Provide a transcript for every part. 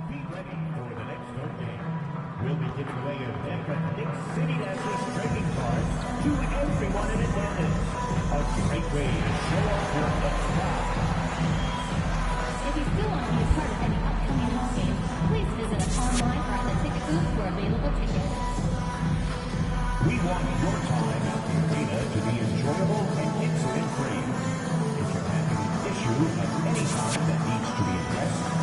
Be ready for the next third game. We'll be giving away a deck of Nick City Dashers trading cards to everyone in attendance. A great way to show off your X-Pack. If you still want to be a part of any upcoming home games, please visit us online or at the ticket booth for available tickets. We want your time at the arena to be enjoyable and incident-free. If you're having an issue of any kind that needs to be addressed,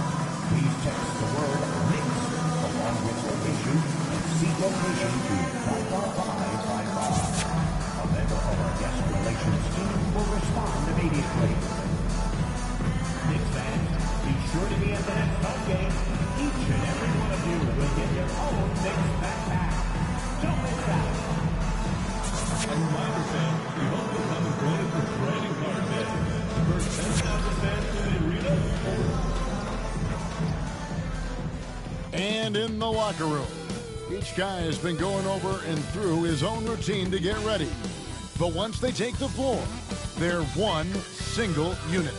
please text the word NICS along with your issue and seat location to 55555. A member of our guest relations team will respond immediately. Knicks fans, be sure to be at the next home game. Each and every one of you will get your own Knicks backpack. Don't miss out. A reminder, fans, we hope you'll come and join us for trading card day. The first 10,000 fans to the arena. And in the locker room, each guy has been going over and through his own routine to get ready. But once they take the floor, they're one single unit.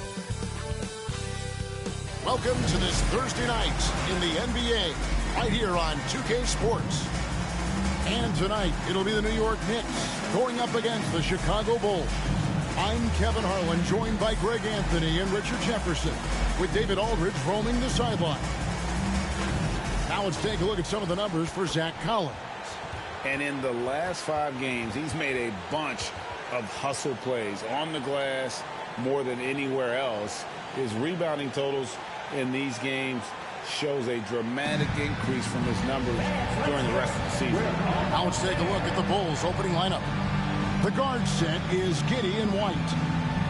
Welcome to this Thursday night in the NBA, right here on 2K Sports. And tonight, it'll be the New York Knicks going up against the Chicago Bulls. I'm Kevin Harlan, joined by Greg Anthony and Richard Jefferson, with David Aldridge roaming the sideline. Now let's take a look at some of the numbers for Zach Collins. And in the last 5 games, he's made a bunch of hustle plays on the glass more than anywhere else. His rebounding totals in these games shows a dramatic increase from his numbers during the rest of the season. Now let's take a look at the Bulls' opening lineup. The guard set is Giddey and White.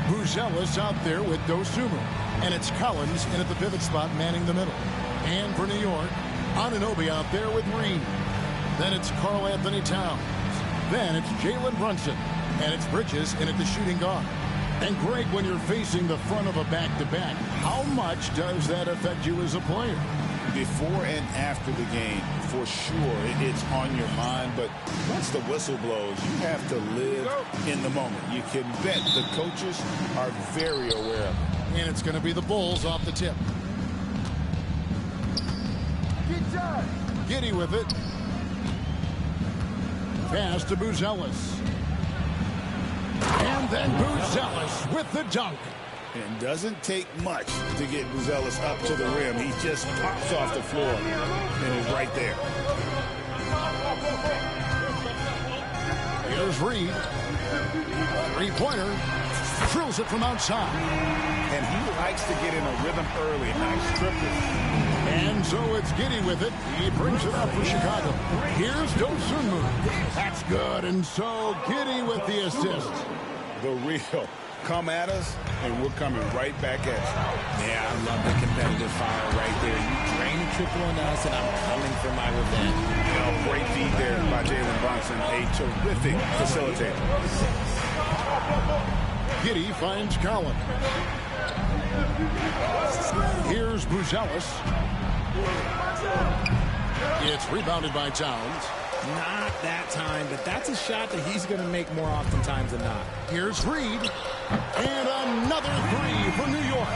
Buzelis out there with Dosunmu. And it's Collins in at the pivot spot manning the middle. And for New York, Anunoby out there with Green. Then it's Karl Anthony Towns. Then it's Jalen Brunson. And it's Bridges in at the shooting guard. And Greg, when you're facing the front of a back-to-back, how much does that affect you as a player? Before and after the game, for sure, it's on your mind. But once the whistle blows, you have to live in the moment. You can bet the coaches are very aware of it. And it's going to be the Bulls off the tip. Giddey with it. Pass to Buzelis. And then Buzelis with the dunk. And doesn't take much to get Buzelis up to the rim. He just pops off the floor and is right there. Here's Reed. Three-pointer. Drills it from outside. And he likes to get in a rhythm early. Nice triple. And so it's Giddey with it. He brings it up for Chicago. Here's Dosunmu. That's good. And so Giddey with the assist. The real. Come at us, and we're coming right back at you. Yeah, I love the competitive fire right there. You drain a triple on us, and I'm coming for my revenge. You know, great feed there by Jalen Brunson. A terrific facilitator. Giddey finds Collins. Here's Buzelis. It's rebounded by Towns. Not that time, but that's a shot that he's going to make more oftentimes than not. Here's Reed. And another three for New York.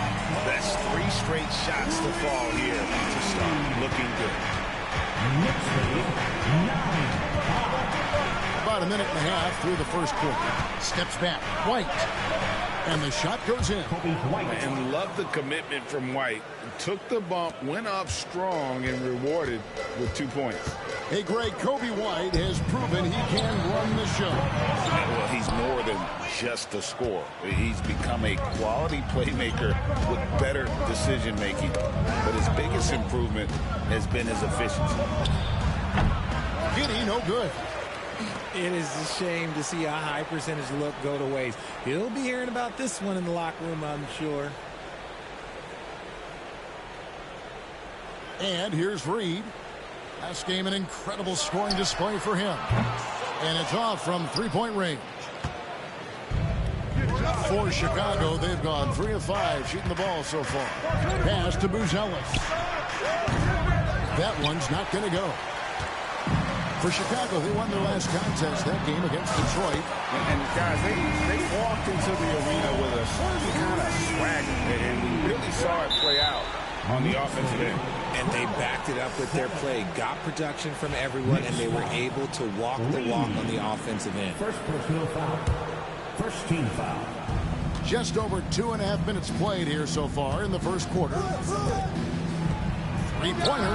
That's 3 straight shots to fall here to start. Looking good. Knicks lead 9. About a minute and a half through the first quarter. Steps back. White. And the shot goes in. And love the commitment from White. Took the bump, went up strong, and rewarded with 2 points. Hey, Greg, Kobe White has proven he can run the show. Well, he's more than just a scorer. He's become a quality playmaker with better decision-making. But his biggest improvement has been his efficiency. Giddey, no good. It is a shame to see a high percentage look go to waste. He'll be hearing about this one in the locker room, I'm sure. And here's Reed. Last game, an incredible scoring display for him. And it's off from three-point range. For Chicago, they've gone 3 of 5 shooting the ball so far. Pass to Buzelis. That one's not going to go. For Chicago, they won their last contest that game against Detroit. And guys, they walked into the arena with a certain kind of swagger, and we really saw it play out on the offensive end. And they backed it up with their play, got production from everyone, and they were able to walk the walk on the offensive end. First personal foul. First team foul. Just over 2.5 minutes played here so far in the first quarter. Three-pointer.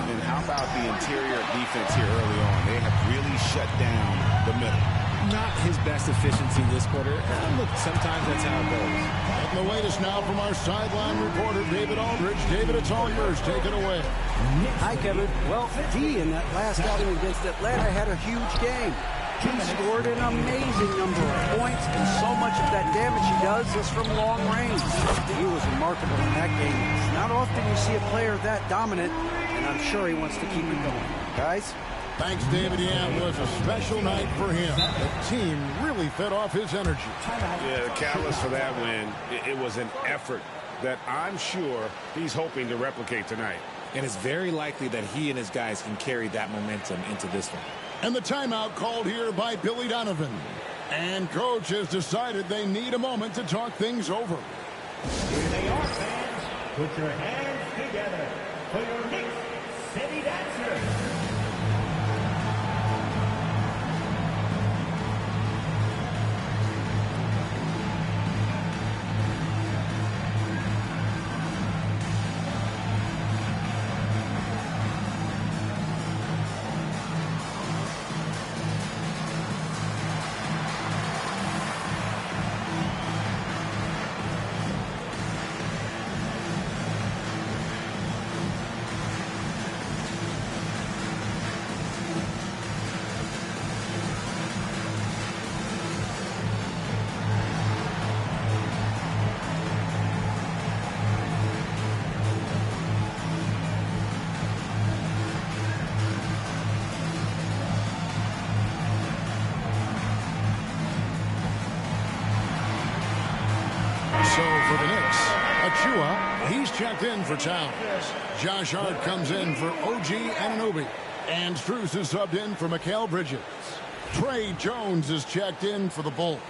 And how about the interior defense here early on? They have really shut down the middle. Not his best efficiency this quarter. Look, sometimes that's how it goes. And the latest now from our sideline reporter, David Aldridge. David, it's all yours. Take it away. Hi, Kevin. Well, D in that last outing against Atlanta had a huge game. He scored an amazing number of points, and so much of that damage he does is from long range. He was remarkable in that game. It's not often you see a player that dominant, and I'm sure he wants to keep it going. Guys? Thanks, David. Yeah, it was a special night for him. The team really fed off his energy. Yeah, the catalyst for that win, it was an effort that I'm sure he's hoping to replicate tonight. And it's very likely that he and his guys can carry that momentum into this one. And the timeout called here by Billy Donovan. And coach has decided they need a moment to talk things over. Here they are, fans. Put your hands together for your Knicks City Dancers. So for the Knicks, Achua, he's checked in for Towns. Josh Hart comes in for OG Anunoby. And Strus is subbed in for Mikal Bridges. Trey Jones is checked in for the Bulls.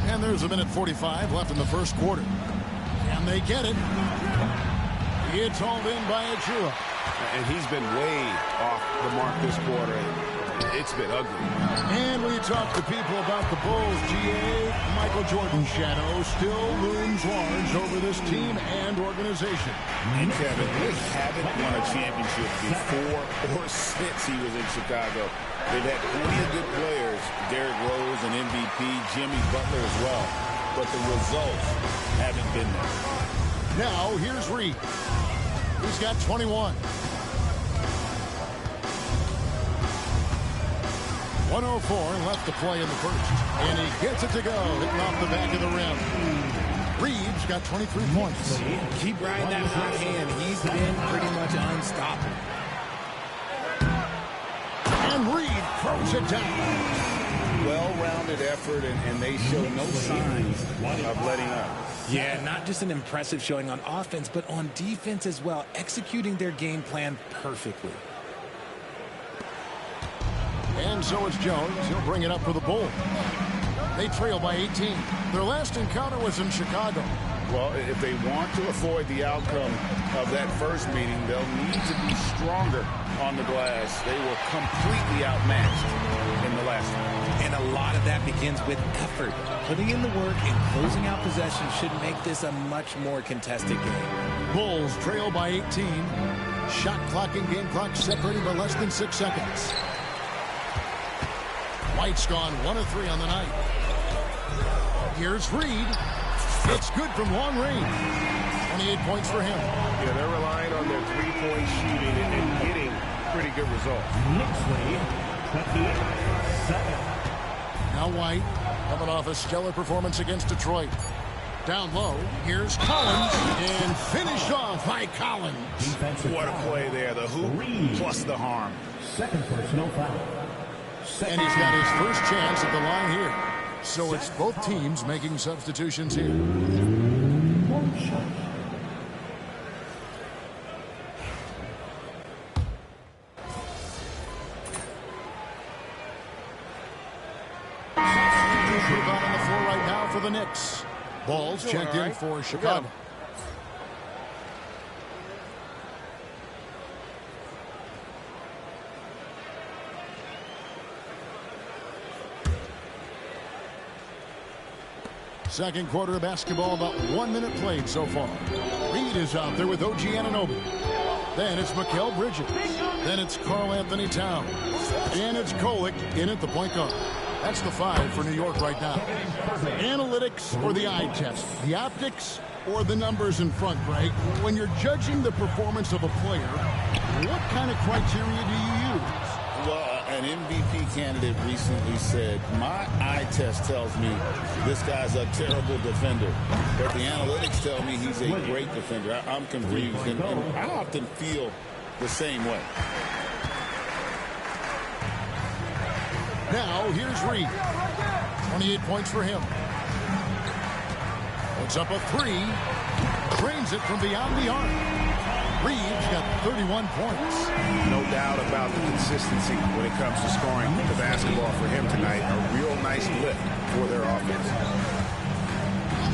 And there's a minute 45 left in the first quarter. Can they get it? It's hauled in by Achua. And he's been way off the mark this quarter. It's been ugly. And we talk to people about the Bulls. GA, Michael Jordan's shadow still looms large over this team and organization. And Kevin, they haven't won a championship before or since he was in Chicago. They've had plenty of good players, Derrick Rose, an MVP, Jimmy Butler as well. But the results haven't been there. Now, here's Reed. He's got 21. 104 left to play in the first. And he gets it to go, hitting off the back of the rim. Reed's got 23 points. Keep riding that hot hand. He's been pretty much unstoppable. And Reed throws it down. Well-rounded effort, and they show no signs of letting up. Yeah, not just an impressive showing on offense, but on defense as well, executing their game plan perfectly. And so it's Jones. He'll bring it up for the Bulls. They trail by 18. Their last encounter was in Chicago. Well, if they want to avoid the outcome of that first meeting, they'll need to be stronger on the glass. They were completely outmatched in the last one. And a lot of that begins with effort. Putting in the work and closing out possessions should make this a much more contested game. Bulls trail by 18. Shot clock and game clock separating by less than 6 seconds. White's gone 1 of 3 on the night. Here's Reed. It's good from long range. 28 points for him. Yeah, they're relying on their three-point shooting and getting pretty good results. Knicks lead 28-7. Now White coming off a stellar performance against Detroit. Down low, here's Collins, and finished off by Collins. Defensive What a foul. play there. The hoop plus the harm. Second personal foul. And he's got his first chance at the line here. So it's both teams making substitutions here. One shot. Substitution on the floor right the Knicks. Ball's checked in for Chicago. Second quarter of basketball, about 1 minute played so far. Reed is out there with OG Anunoby. Then it's Mikal Bridges. Then it's Karl Anthony Towns. And it's Kolek in at the point guard. That's the 5 for New York right now. Analytics or the eye test? The optics or the numbers in front, Greg? When you're judging the performance of a player, what kind of criteria do you use? Well, an MVP candidate recently said, my eye test tells me this guy's a terrible defender, but the analytics tell me he's a great defender. I'm confused, and I often feel the same way. Now, here's Reed. 28 points for him. Puts up a 3. Drains it from beyond the arc. Reed's got 31 points. No doubt about the consistency when it comes to scoring the basketball for him tonight. A real nice lift for their offense.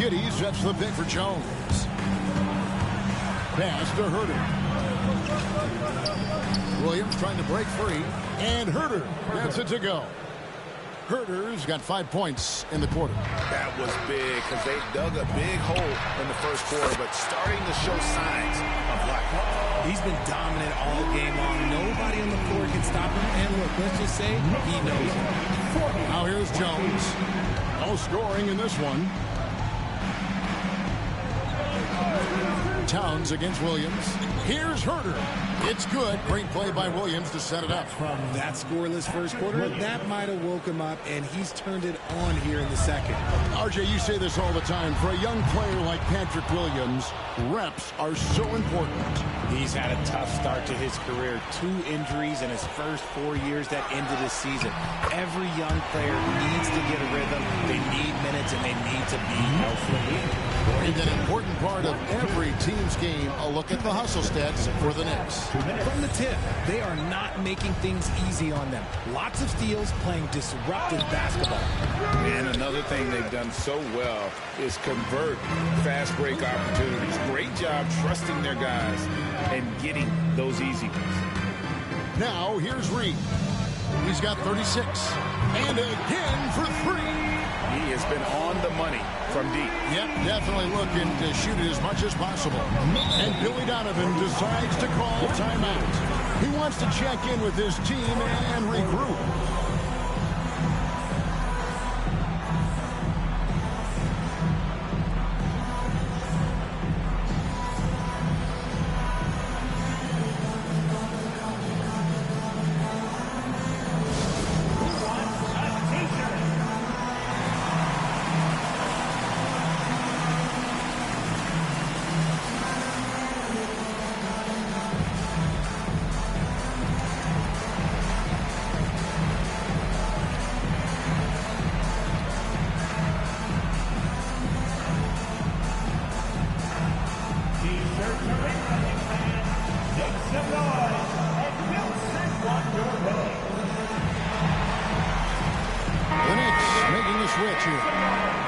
Giddey sets the pick for Jones. Pass to Herter. Williams trying to break free. And Herter gets it to go. Herter's got 5 points in the quarter. That was big because they dug a big hole in the first quarter, but starting to show signs of life. He's been dominant all game long. Nobody on the floor can stop him. And look, let's just say he knows it. Now here's Jones. No scoring in this one. Towns against Williams. Here's Herter. It's good. Great play by Williams to set it up. From that scoreless first quarter, that might have woke him up, and he's turned it on here in the second. RJ, you say this all the time. For a young player like Patrick Williams, reps are so important. He's had a tough start to his career. 2 injuries in his first 4 years that ended his season. Every young player needs to get a rhythm. They need minutes, and they need to be healthy. And an important part of every team's game, a look at the hustle stats for the Knicks. From the tip, they are not making things easy on them. Lots of steals, playing disruptive basketball. And another thing they've done so well is convert fast break opportunities. Great job trusting their guys and getting those easy ones. Now, here's Reed. He's got 36. And again for 3. He has been on the money from deep. Yep, definitely looking to shoot it as much as possible. And Billy Donovan decides to call timeout. He wants to check in with his team and regroup.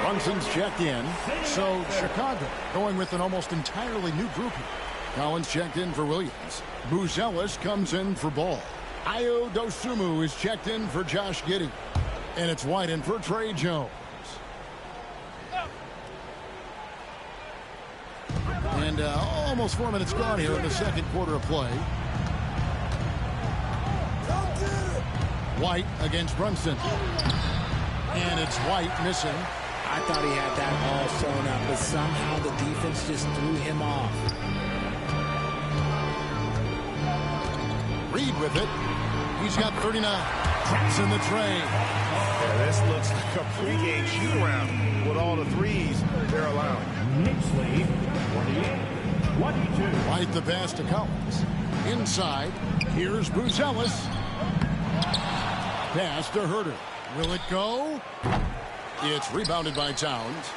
Brunson's checked in. So Chicago going with an almost entirely new group here. Collins checked in for Williams. Buzelis comes in for Ball. Ayo Dosunmu is checked in for Josh Giddey. And it's White in for Trey Jones. And almost 4 minutes gone here in the second quarter of play. White against Brunson. And it's White missing. I thought he had that all sewn up, but somehow the defense just threw him off. Reed with it. He's got 39. Traps in the train. Yeah, this looks like a pregame shoot-around with all the threes they're allowing. Knicks lead, 28-22. White the pass to Collins. Inside. Here's Buzelis. Pass to Herter. Will it go? It's rebounded by Towns.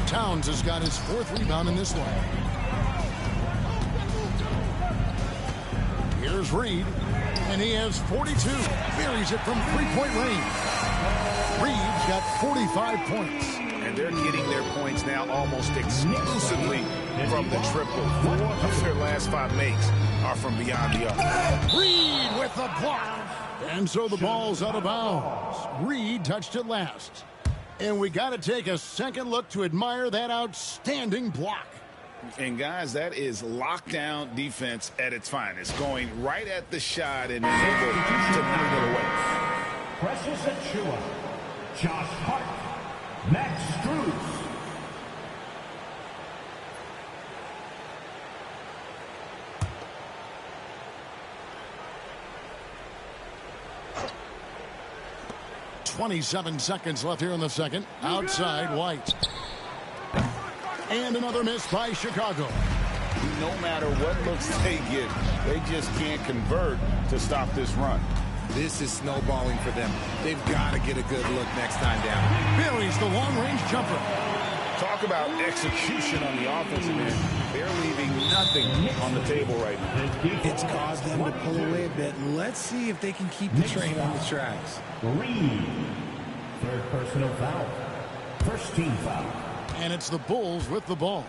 Towns has got his 4th rebound in this one. Here's Reed. And he has 42. Buries it from 3-point range. Reed's got 45 points. And they're getting their points now almost exclusively from the triple. 4 of their last 5 makes are from beyond the arc. Reed with the block. And so the ball's out of bounds. Reed touched it last. And we got to take a second look to admire that outstanding block. And guys, that is lockdown defense at its finest. Going right at the shot and being able to knock it away. Precious Achua, Josh Hart, Max Struz. .27 seconds left here in the second. Outside White. And another miss by Chicago. No matter what looks they get, they just can't convert to stop this run. This is snowballing for them. They've got to get a good look next time down. Buries the long-range jumper. Talk about execution on the offensive end. They're leaving nothing on the table right now. It's caused them to pull away a bit. Let's see if they can keep the train on the tracks. Reed, third personal foul. First team foul. And it's the Bulls with the ball.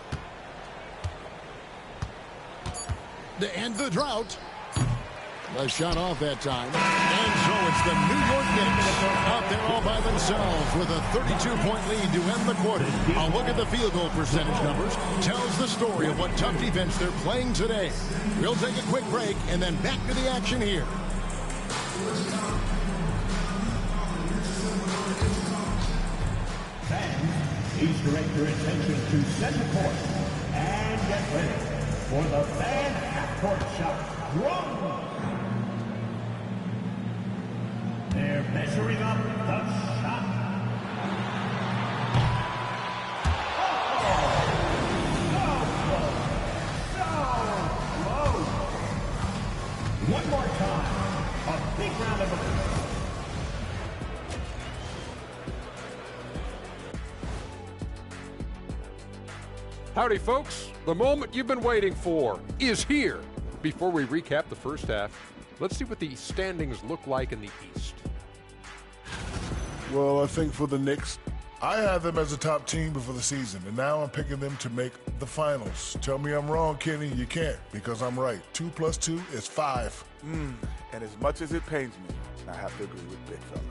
To end the drought. A shot off that time. And so it's the New York Knicks out there all by themselves with a 32-point lead to end the quarter. A look at the field goal percentage numbers tells the story of what tough defense they're playing today. We'll take a quick break and then back to the action here. Fans, please direct your attention to center court and get ready for the fan half-court shot. Run! They're measuring up the shot. One more time. A big round of applause. Howdy, folks. The moment you've been waiting for is here. Before we recap the first half, let's see what the standings look like in the East. Well, I think for the Knicks, I had them as a top team before the season, and now I'm picking them to make the finals. Tell me I'm wrong, Kenny. You can't, because I'm right. 2 + 2 is 5. And as much as it pains me, I have to agree with Big Fella.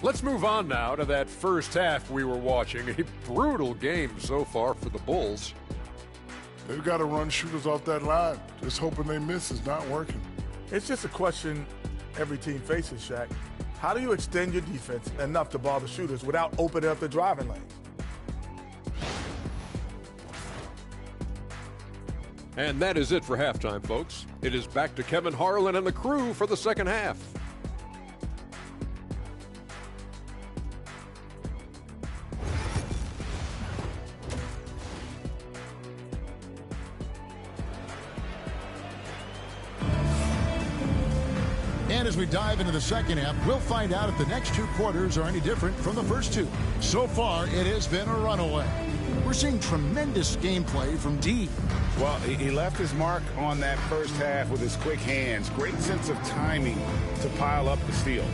Let's move on now to that first half we were watching. A brutal game so far for the Bulls. They've got to run shooters off that line. Just hoping they miss is not working. It's just a question every team faces, Shaq. How do you extend your defense enough to bother shooters without opening up the driving lanes? And that is it for halftime, folks. It is back to Kevin Harlan and the crew for the second half. And as we dive into the second half, we'll find out if the next 2 quarters are any different from the first 2. So far, it has been a runaway. We're seeing tremendous gameplay from D. Well, he left his mark on that first half with his quick hands. Great sense of timing to pile up the steals.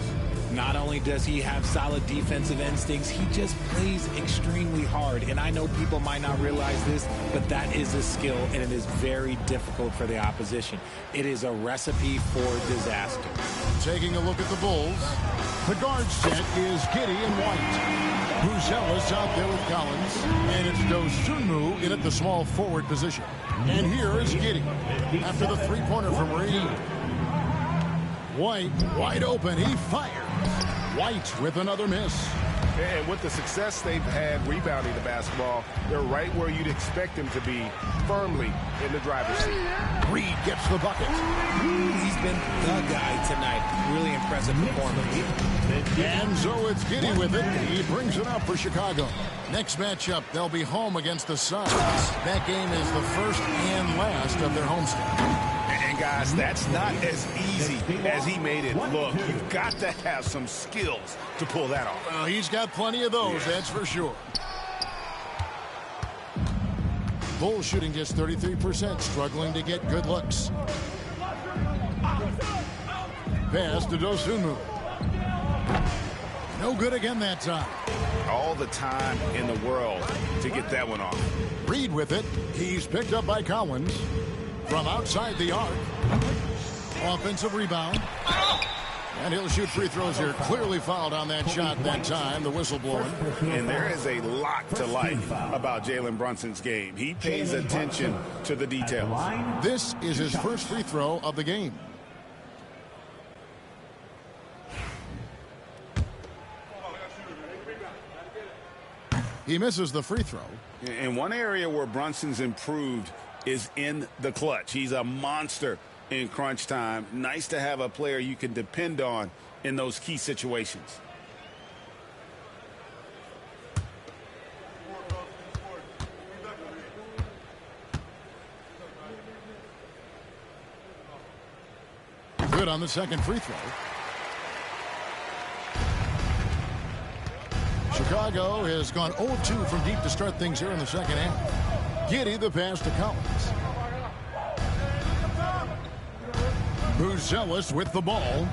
Not only does he have solid defensive instincts, he just plays extremely hard. And I know people might not realize this, but that is a skill, and it is very difficult for the opposition. It is a recipe for disaster. Taking a look at the Bulls, the guard set is Giddey and White. Buzelis out there with Collins, and it's Dosunmu in at the small forward position. And here is Giddey after the three-pointer from Reed. White wide open, he fires. White with another miss. And with the success they've had rebounding the basketball, they're right where you'd expect them to be, firmly in the driver's seat. Reed gets the bucket. He's been the guy tonight. Really impressive performance. And so it's Giddey with it. He brings it up for Chicago. Next matchup, they'll be home against the Suns. That game is the first and last of their homestand. And guys, that's not as easy as he made it look. You've got to have some skills to pull that off. Well, he's got plenty of those, that's for sure. Bulls shooting just 33%, struggling to get good looks. Pass to Dosunmu. No good again that time. All the time in the world to get that one off. Reed with it. He's picked up by Collins from outside the arc. Offensive rebound. And he'll shoot free throws here. Clearly fouled on that shot that time, the whistle blowing. And there is a lot to like about Jalen Brunson's game. He pays attention to the details. This is his first free throw of the game. He misses the free throw. And one area where Brunson's improved is in the clutch. He's a monster in crunch time. Nice to have a player you can depend on in those key situations. Good on the second free throw. Chicago has gone 0-2 from deep to start things here in the second half. Giddey the pass to Collins. Buzelis with the ball.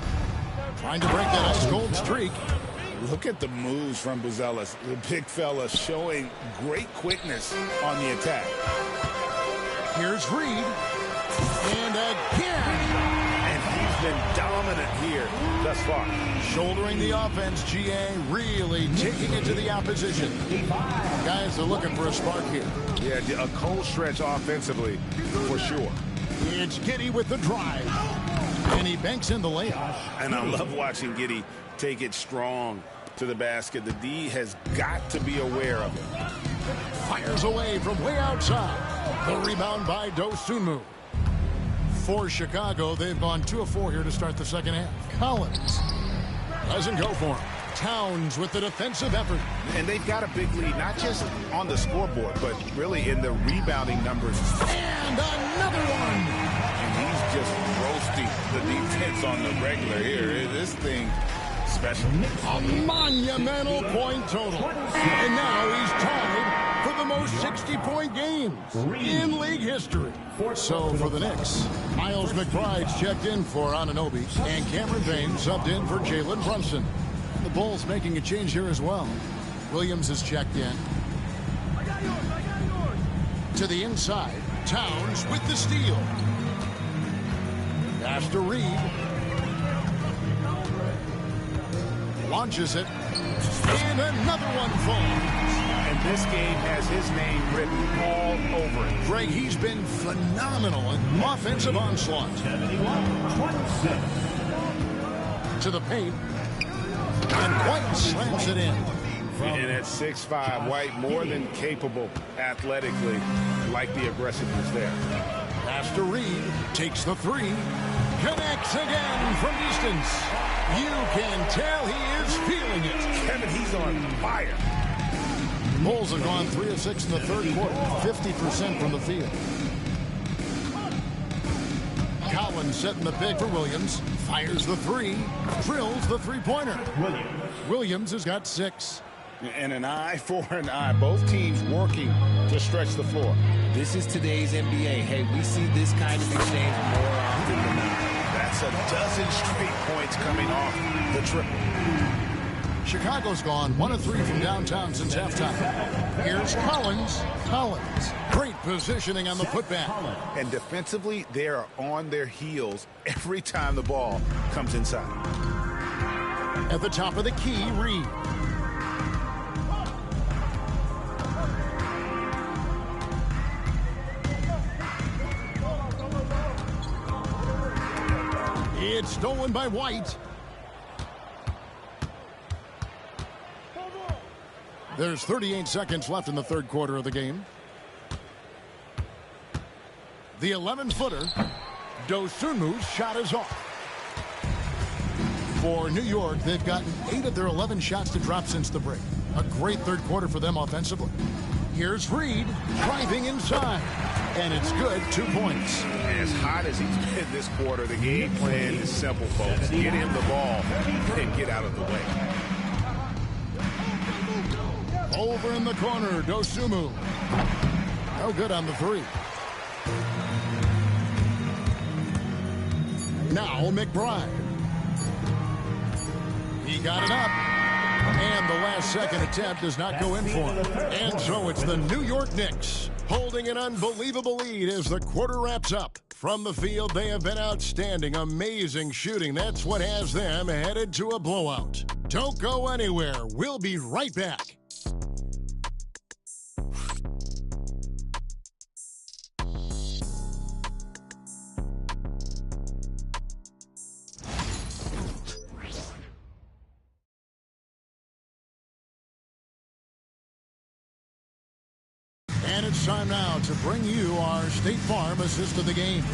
Trying to break that ice-cold streak. Look at the moves from Buzelis. The big fella showing great quickness on the attack. Here's Reed. And again. And he's been dominant here thus far. Shouldering the offense, GA really taking it to the opposition. Guys are looking for a spark here. Yeah, a cold stretch offensively for sure. It's Giddey with the drive. And he banks in the layup. And I love watching Giddey take it strong to the basket. The D has got to be aware of it. Fires away from way outside. The rebound by Dosunmu. For Chicago, they've gone 2 of 4 here to start the second half. Collins doesn't go for him. Towns with the defensive effort. And they've got a big lead, not just on the scoreboard, but really in the rebounding numbers. And another one. And he's just roasting the defense on the regular here. This thing special. A monumental point total. And now he's tied for the most 60-point games in league history. So for the Knicks, Miles McBride's checked in for Anunoby, and Cameron Payne subbed in for Jalen Brunson. The Bulls making a change here as well. Williams is checked in. To the inside, Towns with the steal. Pass to Reed. Launches it. And another one falls. And this game has his name written all over it. Greg, he's been phenomenal in offensive onslaught. To the paint. And White slams it in. And at 6'5", White more than capable athletically, like the aggressiveness there. Pass to Reed. Takes the three. Connects again from distance. You can tell he is feeling it. Kevin, he's on fire. Bulls have gone 3 of 6 in the third quarter, 50% from the field. Collins setting the pick for Williams. Fires the three. Drills the three-pointer. Williams has got 6. And an eye for an eye. Both teams working to stretch the floor. This is today's NBA. Hey, we see this kind of exchange more often than not. That's a dozen straight points coming off the triple. Chicago's gone 1 of 3 from downtown since halftime. Here's Collins. Collins. Great positioning on the putback. And defensively, they are on their heels every time the ball comes inside. At the top of the key, Reed. It's stolen by White. There's 38 seconds left in the third quarter of the game. The 11-footer, Dosunmu's shot is off. For New York, they've gotten 8 of their 11 shots to drop since the break. A great third quarter for them offensively. Here's Reed driving inside. And it's good, 2 points. As hot as he's been this quarter, the game plan is simple, folks. Get him the ball and get out of the way. Over in the corner, Dosunmu. No good on the three. Now McBride. He got it up. And the last-second attempt does not go in for him. And so it's the New York Knicks holding an unbelievable lead as the quarter wraps up. From the field, they have been outstanding, amazing shooting. That's what has them headed to a blowout. Don't go anywhere. We'll be right back. And it's time now to bring you our State Farm assist of the game.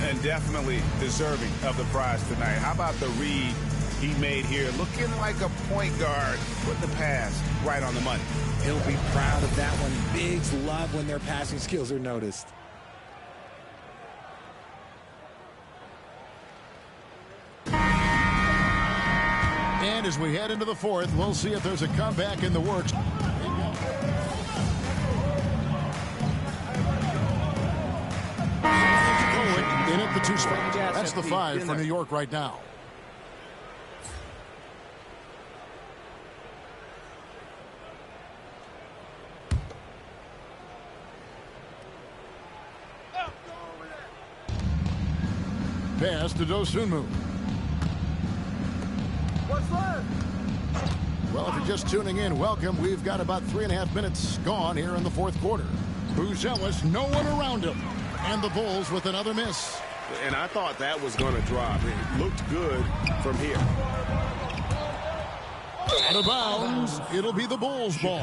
And definitely deserving of the prize tonight. How about the read he made here? Looking like a point guard. Put the pass right on the money. He'll be proud of that one. Bigs love when their passing skills are noticed. And as we head into the fourth, we'll see if there's a comeback in the works. In at the 2 spot. That's the 5 for New York right now. Pass to Dosunmu. What's left? Well, if you're just tuning in, welcome. We've got about 3.5 minutes gone here in the fourth quarter. Buzelis, no one around him. And the Bulls with another miss. And I thought that was going to drop. It looked good from here. Out of bounds. It'll be the Bulls' ball.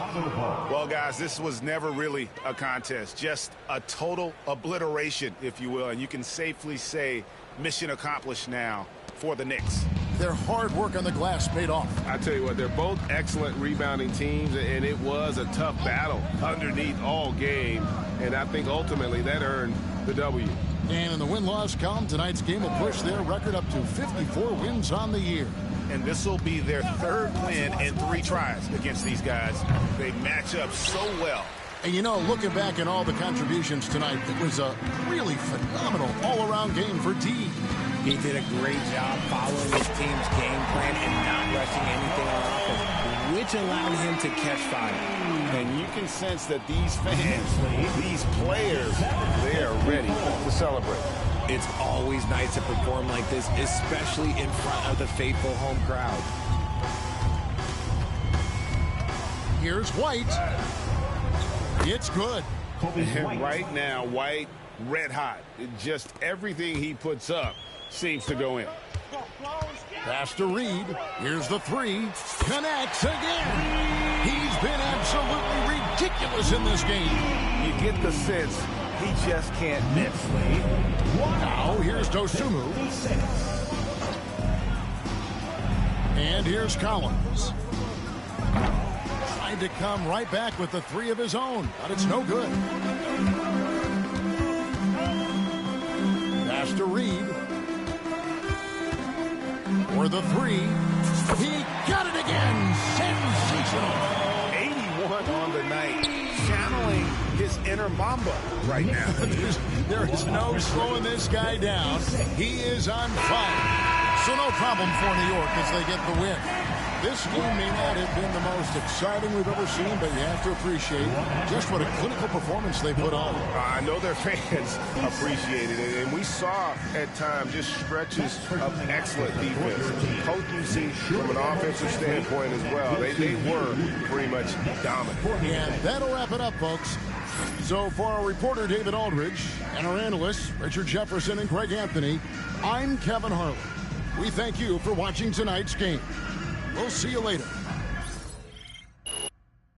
Well, guys, this was never really a contest. Just a total obliteration, if you will. And you can safely say mission accomplished now for the Knicks. Their hard work on the glass paid off. I tell you what, they're both excellent rebounding teams, and it was a tough battle underneath all game. And I think ultimately that earned the W. And in the win-loss column, tonight's game will push their record up to 54 wins on the year. And this will be their 3rd win in 3 tries against these guys. They match up so well. And you know, looking back at all the contributions tonight, it was a really phenomenal all-around game for D. He did a great job following his team's game plan and not rushing anything on offense, which allowed him to catch fire. And you can sense that these fans, these players, they are ready to celebrate. It's always nice to perform like this, especially in front of the faithful home crowd. Here's White. It's good. And right now, White, red hot. Just everything he puts up seems to go in. Pass to Reed. Here's the 3. Connects again. He's been absolutely ridiculous in this game. You get the sense he just can't miss. Now here's Dosunmu. And here's Collins. Tried to come right back with the 3 of his own, but it's no good. Pass to Reed. For the 3. He got it again. Sensational. 81 on the night. Channeling his inner Mamba right now. There is no slowing this guy down. He is on fire. So no problem for New York as they get the win. This game may not have been the most exciting we've ever seen, but you have to appreciate just what a clinical performance they put on. I know their fans appreciated it, and we saw at times just stretches of excellent defense. Potency from an offensive standpoint as well. They were pretty much dominant. And that'll wrap it up, folks. So for our reporter, David Aldridge, and our analysts, Richard Jefferson and Greg Anthony, I'm Kevin Harlan. We thank you for watching tonight's game. We'll see you later.